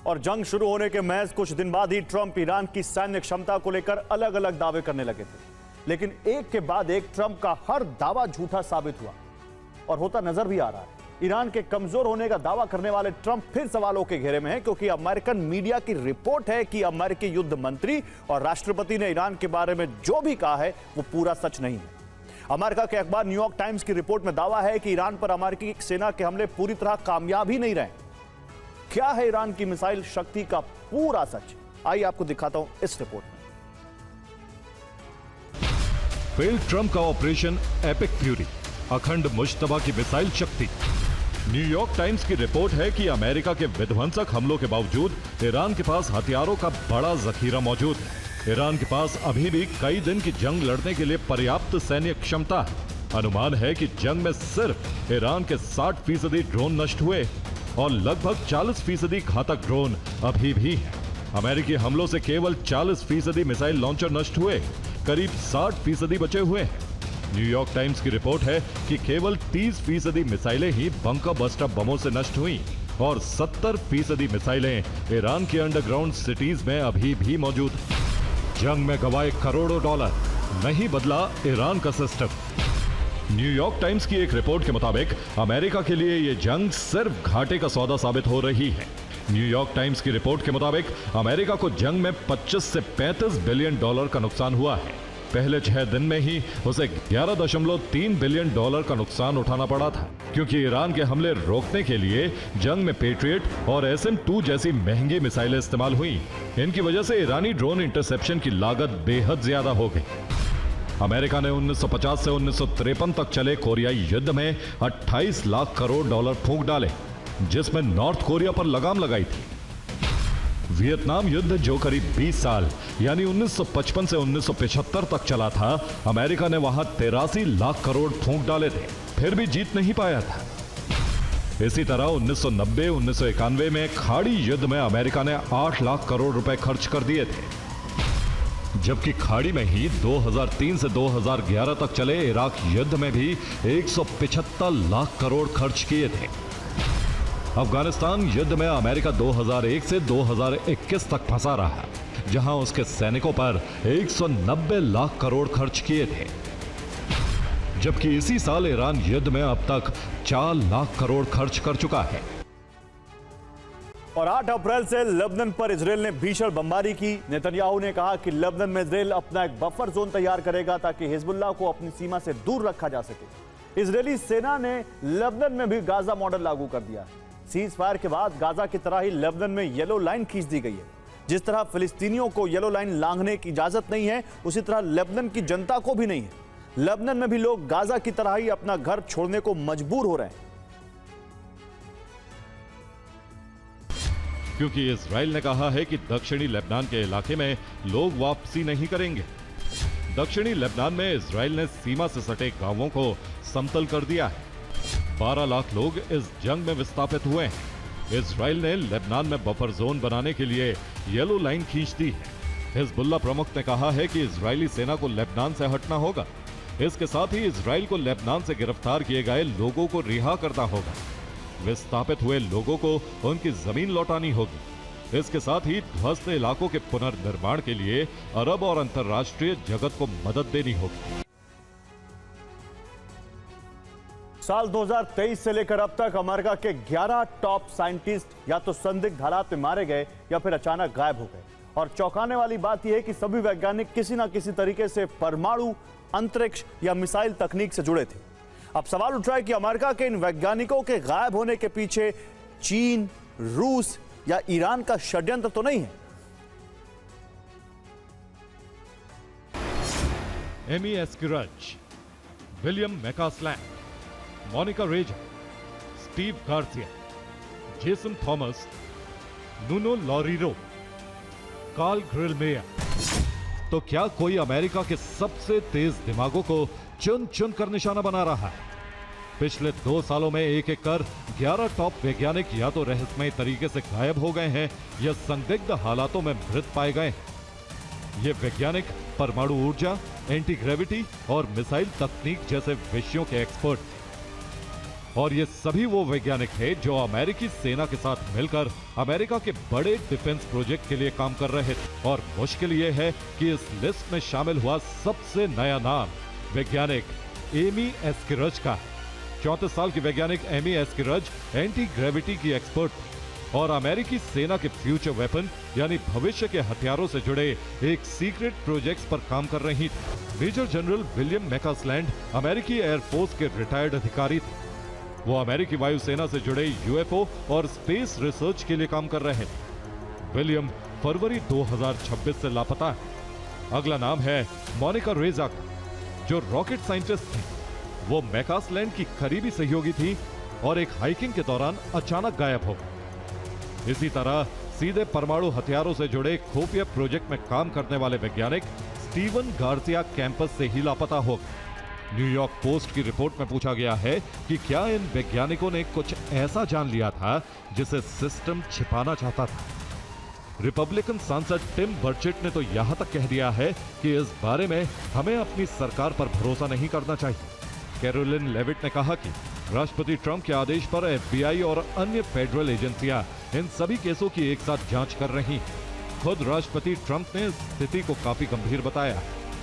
और जंग शुरू होने के महज कुछ दिन बाद ही ट्रंप ईरान की सैन्य क्षमता को लेकर अलग अलग दावे करने लगे थे, लेकिन एक के बाद एक ट्रंप का हर दावा झूठा साबित हुआ और होता नजर भी आ रहा है। ईरान के कमजोर होने का दावा करने वाले ट्रंप फिर सवालों के घेरे में हैं, क्योंकि अमेरिकन मीडिया की रिपोर्ट है कि अमेरिकी युद्ध मंत्री और राष्ट्रपति ने ईरान के बारे में जो भी कहा है वो पूरा सच नहीं है। अमेरिका के अखबार न्यूयॉर्क टाइम्स की रिपोर्ट में दावा है कि ईरान पर अमेरिकी सेना के हमले पूरी तरह कामयाब ही नहीं रहे। क्या है ईरान की मिसाइल शक्ति का पूरा सच? आइए आपको दिखाता हूं इस रिपोर्ट में। फेल्ड ट्रंप का ऑपरेशन एपिक फ्यूरी, अखंड मुश्तबा की मिसाइल शक्ति। न्यूयॉर्क टाइम्स की रिपोर्ट है कि अमेरिका के विध्वंसक हमलों के बावजूद ईरान के पास हथियारों का बड़ा जखीरा मौजूद है। ईरान के पास अभी भी कई दिन की जंग लड़ने के लिए पर्याप्त सैन्य क्षमता है। अनुमान है कि जंग में सिर्फ ईरान के 60% ड्रोन नष्ट हुए और लगभग 40% घातक ड्रोन अभी भी हैं। अमेरिकी हमलों से केवल 40% मिसाइल लॉन्चर नष्ट हुए, करीब 60% बचे हुए हैं। न्यूयॉर्क टाइम्स की रिपोर्ट है कि केवल 30% मिसाइलें ही बंकर बस्टर बमों से नष्ट हुई और 70% मिसाइलें ईरान की अंडरग्राउंड सिटीज में अभी भी मौजूद हैं। जंग में गवाए करोड़ों डॉलर, नहीं बदला ईरान का सिस्टम। न्यूयॉर्क टाइम्स की एक रिपोर्ट के मुताबिक अमेरिका के लिए यह जंग सिर्फ घाटे का सौदा साबित हो रही है। न्यूयॉर्क टाइम्स की रिपोर्ट के मुताबिक अमेरिका को जंग में 25 से 35 बिलियन डॉलर का नुकसान हुआ है। पहले 6 दिन में ही उसे 11.3 बिलियन डॉलर का नुकसान उठाना पड़ा था, क्योंकि ईरान के हमले रोकने के लिए जंग में पेट्रियट और SM-2 जैसी महंगी मिसाइलें इस्तेमाल हुई। इनकी वजह से ईरानी ड्रोन इंटरसेप्शन की लागत बेहद ज्यादा हो गई। अमेरिका ने 1950 से 1953 तक चले कोरियाई युद्ध में 28 लाख करोड़ डॉलर फूंक डाले, जिसमें नॉर्थ कोरिया पर लगाम लगाई थी। वियतनाम युद्ध जो करीब 20 साल यानी 1955 से 1975 तक चला था, अमेरिका ने वहां 83 लाख करोड़ फूंक डाले थे, फिर भी जीत नहीं पाया था। इसी तरह 1990-1991 में खाड़ी युद्ध में अमेरिका ने 8 लाख करोड़ रुपए खर्च कर दिए थे, जबकि खाड़ी में ही 2003 से 2011 तक चले इराक युद्ध में भी 175 लाख करोड़ खर्च किए थे। अफगानिस्तान युद्ध में अमेरिका 2001 से 2021 तक फंसा रहा, जहां उसके सैनिकों पर 190 लाख करोड़ खर्च किए थे, जबकि इसी साल ईरान युद्ध में अब तक 4 लाख करोड़ खर्च कर चुका है। और 8 अप्रैल से लेबनान पर इजरायल ने भीषण बमबारी की। नेतन्याहू ने कहा कि लेबनान में इजरायल अपना एक बफर जोन तैयार करेगा ताकि हिजबुल्लाह को अपनी सीमा से दूर रखा जा सके। इजरायली सेना ने लेबनान में भी गाजा मॉडल लागू कर दिया है। सीज फायर के बाद गाजा की तरह ही लेबनान में येलो लाइन खींच दी गई है। जिस तरह फिलिस्तीनियों को येलो लाइन लांघने की इजाजत नहीं है, उसी तरह लेबनान की जनता को भी नहीं है। लेबनान में भी लोग गाजा की तरह ही अपना घर छोड़ने को मजबूर हो रहे हैं, क्योंकि इजराइल ने कहा है कि दक्षिणी लेबनान के इलाके में लोग वापसी नहीं करेंगे। दक्षिणी लेबनान में इजराइल ने सीमा से सटे गांवों को समतल कर दिया है। 12 लाख लोग इस जंग में विस्थापित हुए हैं। इजराइल ने लेबनान में बफर जोन बनाने के लिए येलो लाइन खींच दी है। हिजबुल्लाह प्रमुख ने कहा है कि इजरायली सेना को लेबनान से हटना होगा। इसके साथ ही इजराइल को लेबनान से गिरफ्तार किए गए लोगों को रिहा करना होगा। विस्थापित हुए लोगों को उनकी जमीन लौटानी होगी। इसके साथ ही ध्वस्त इलाकों के पुनर्निर्माण के लिए अरब और अंतर्राष्ट्रीय जगत को मदद देनी होगी। साल 2023 से लेकर अब तक अमेरिका के 11 टॉप साइंटिस्ट या तो संदिग्ध हालात में मारे गए या फिर अचानक गायब हो गए। और चौंकाने वाली बात यह है कि सभी वैज्ञानिक किसी ना किसी तरीके से परमाणु, अंतरिक्ष या मिसाइल तकनीक से जुड़े थे। अब सवाल उठ रहा है कि अमेरिका के इन वैज्ञानिकों के गायब होने के पीछे चीन, रूस या ईरान का षड्यंत्र तो नहीं है। Amy Eskridge, William McCasland, Monica Reza, Steve Garcia, Jason Thomas, Nuno Loureiro, Karl ग्रिलमेयर। तो क्या कोई अमेरिका के सबसे तेज दिमागों को चुन चुन कर निशाना बना रहा है? पिछले 2 सालों में एक एक कर 11 टॉप वैज्ञानिक या तो रहस्यमय तरीके से गायब हो गए हैं या संदिग्ध हालातों में मृत पाए गए हैं। ये वैज्ञानिक परमाणु ऊर्जा, एंटी ग्रेविटी और मिसाइल तकनीक जैसे विषयों के एक्सपर्ट थे। और ये सभी वो वैज्ञानिक थे जो अमेरिकी सेना के साथ मिलकर अमेरिका के बड़े डिफेंस प्रोजेक्ट के लिए काम कर रहे थे। और मुश्किल ये है कि इस लिस्ट में शामिल हुआ सबसे नया नाम वैज्ञानिक एमी एस्केरज का है। 34 साल की वैज्ञानिक एमी एस्केरज एंटी ग्रेविटी की एक्सपर्ट और अमेरिकी सेना के फ्यूचर वेपन यानी भविष्य के हथियारों से जुड़े एक सीक्रेट प्रोजेक्ट्स पर काम कर रही थी। मेजर जनरल विलियम मैकासलैंड अमेरिकी एयरफोर्स के रिटायर्ड अधिकारी थे। वो अमेरिकी वायुसेना से जुड़े यूएफओ और स्पेस रिसर्च के लिए काम कर रहे थे। विलियम फरवरी 2026 से लापता है। अगला नाम है मोनिका रेजा का, जो रॉकेट साइंटिस्ट थी। वो मैकासलैंड की करीबी सहयोगी थी और एक हाइकिंग के दौरान अचानक गायब हो गई। इसी तरह सीधे परमाणु हथियारों से जुड़े खुफिया प्रोजेक्ट में काम करने वाले वैज्ञानिक स्टीवन गार्सिया कैंपस से ही लापता हो गए। न्यूयॉर्क पोस्ट की रिपोर्ट में पूछा गया है कि क्या इन वैज्ञानिकों ने कुछ ऐसा जान लिया था जिसे सिस्टम छिपाना चाहता था। रिपब्लिकन सांसद टिम बर्चेट ने तो यहां तक कह दिया है कि इस बारे में हमें अपनी सरकार पर भरोसा नहीं करना चाहिए। कैरोलिन लेविट ने कहा कि राष्ट्रपति ट्रंप के आदेश पर एफबीआई और अन्य फेडरल एजेंसियां इन सभी केसों की एक साथ जांच कर रही हैं। खुद राष्ट्रपति ट्रंप ने स्थिति को काफी गंभीर बताया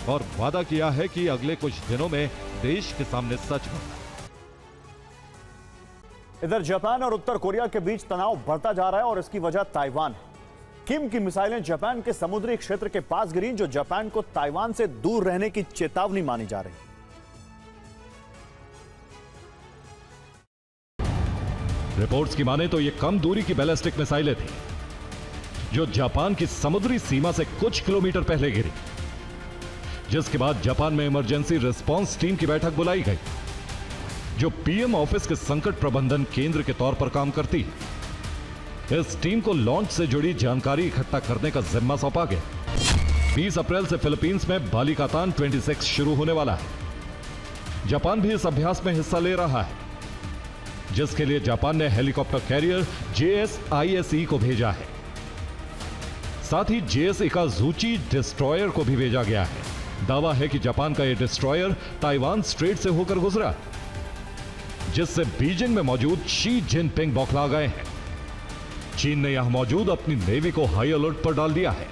और वादा किया है कि अगले कुछ दिनों में देश के सामने सच होगा। इधर जापान और उत्तर कोरिया के बीच तनाव बढ़ता जा रहा है और इसकी वजह ताइवान है। किम की मिसाइलें जापान के समुद्री क्षेत्र के पास गिरी, जो जापान को ताइवान से दूर रहने की चेतावनी मानी जा रही है। रिपोर्ट्स की माने तो ये कम दूरी की बैलिस्टिक मिसाइलें थी जो जापान की समुद्री सीमा से कुछ किलोमीटर पहले गिरी, जिसके बाद जापान में इमरजेंसी रिस्पांस टीम की बैठक बुलाई गई, जो पीएम ऑफिस के संकट प्रबंधन केंद्र के तौर पर काम करती है। इस टीम को लॉन्च से जुड़ी जानकारी इकट्ठा करने का जिम्मा सौंपा गया। 20 अप्रैल से फिलीपींस में बालिकातान 26 शुरू होने वाला है। जापान भी इस अभ्यास में हिस्सा ले रहा है, जिसके लिए जापान ने हेलीकॉप्टर कैरियर JSISE को भेजा है। साथ ही JS इकाजुची डिस्ट्रॉयर को भी भेजा गया है। दावा है कि जापान का यह डिस्ट्रॉयर ताइवान स्ट्रेट से होकर गुजरा, जिससे बीजिंग में मौजूद शी जिनपिंग बौखला गए हैं। चीन ने यहां मौजूद अपनी नेवी को हाई अलर्ट पर डाल दिया है।